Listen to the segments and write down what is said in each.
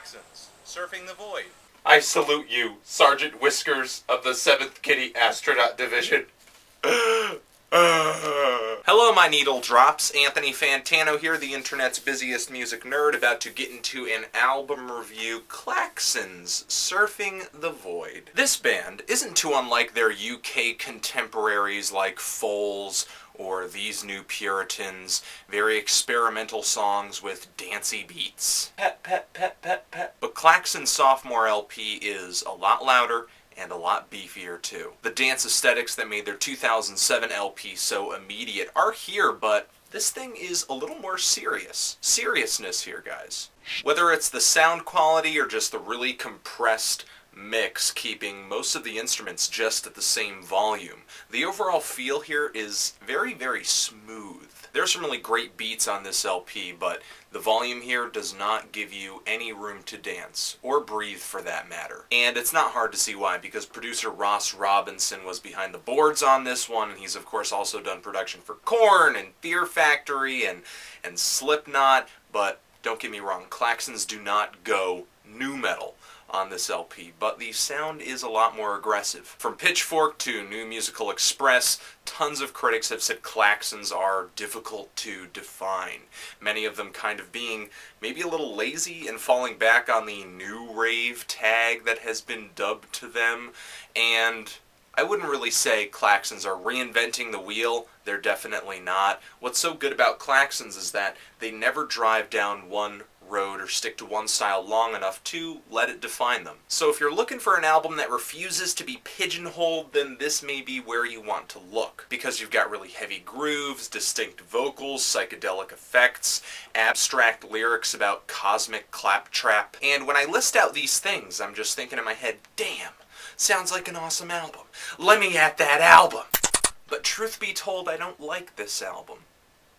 Klaxons, Surfing the Void. I salute you, Sergeant Whiskers of the 7th Kitty Astronaut Division. Hello, my needle drops. Anthony Fantano here, the internet's busiest music nerd, about to get into an album review, Klaxons, Surfing the Void. This band isn't too unlike their UK contemporaries like Foals or These New Puritans, very experimental songs with dancey beats. Pet, pet, pet, pet, pet. But Klaxons' sophomore LP is a lot louder and a lot beefier too. The dance aesthetics that made their 2007 LP so immediate are here, but this thing is a little more serious. Seriousness here, guys. Whether it's the sound quality or just the really compressed mix, keeping most of the instruments just at the same volume, the overall feel here is very, very smooth. There's some really great beats on this LP, but the volume here does not give you any room to dance, or breathe for that matter. And it's not hard to see why, because producer Ross Robinson was behind the boards on this one, and he's of course also done production for Korn and Fear Factory and Slipknot, but don't get me wrong, Klaxons do not go nu metal on this LP, but the sound is a lot more aggressive. From Pitchfork to New Musical Express, tons of critics have said Klaxons are difficult to define, many of them kind of being maybe a little lazy and falling back on the new rave tag that has been dubbed to them, and I wouldn't really say Klaxons are reinventing the wheel. They're definitely not. What's so good about Klaxons is that they never drive down one road or stick to one style long enough to let it define them. So if you're looking for an album that refuses to be pigeonholed, then this may be where you want to look, because you've got really heavy grooves, distinct vocals, psychedelic effects, abstract lyrics about cosmic claptrap. And when I list out these things, I'm just thinking in my head, damn, sounds like an awesome album. Let me at that album. But truth be told, I don't like this album.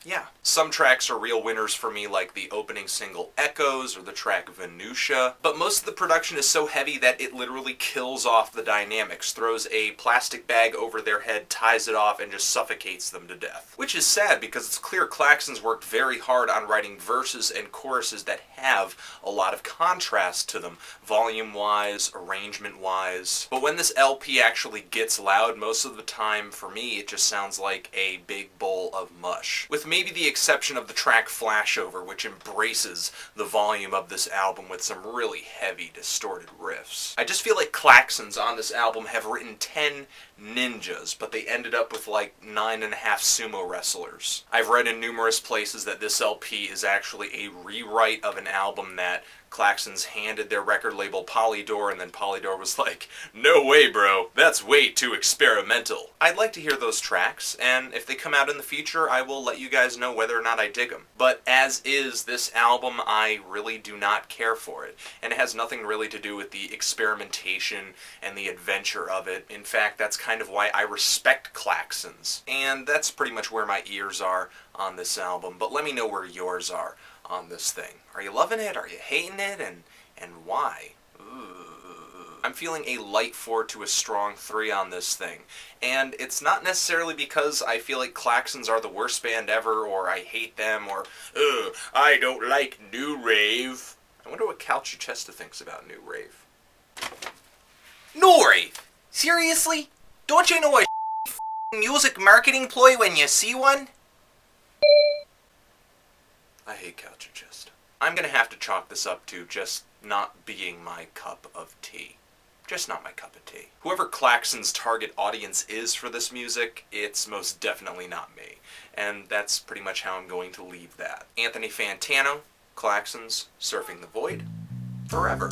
Yeah, some tracks are real winners for me, like the opening single Echoes or the track VENUSIA, but most of the production is so heavy that it literally kills off the dynamics, throws a plastic bag over their head, ties it off, and just suffocates them to death. Which is sad, because it's clear Klaxons worked very hard on writing verses and choruses that have a lot of contrast to them, volume-wise, arrangement-wise. But when this LP actually gets loud, most of the time, for me, it just sounds like a big bowl of mush. With maybe the exception of the track Flashover, which embraces the volume of this album with some really heavy, distorted riffs. I just feel like Klaxons on this album have written 10 ninjas, but they ended up with like 9.5 sumo wrestlers. I've read in numerous places that this LP is actually a rewrite of an album that Klaxons handed their record label Polydor, and then Polydor was like, no way bro, that's way too experimental. I'd like to hear those tracks, and if they come out in the future, I will let you guys know whether or not I dig them. But as is, this album, I really do not care for it, and it has nothing really to do with the experimentation and the adventure of it. In fact, that's kind of why I respect Klaxons, and that's pretty much where my ears are on this album, but let me know where yours are on this thing. Are you loving it? Are you hating it? And why? I'm feeling a light 4 to a strong 3 on this thing. And it's not necessarily because I feel like Klaxons are the worst band ever, or I hate them, or I don't like new rave. I wonder what Cal Chester thinks about new rave. New rave? Seriously? Don't you know a music marketing ploy when you see one? I hate Couch Chest. I'm gonna have to chalk this up to just not being my cup of tea. Just not my cup of tea. Whoever Klaxons' target audience is for this music, it's most definitely not me. And that's pretty much how I'm going to leave that. Anthony Fantano, Klaxons, Surfing the Void, forever.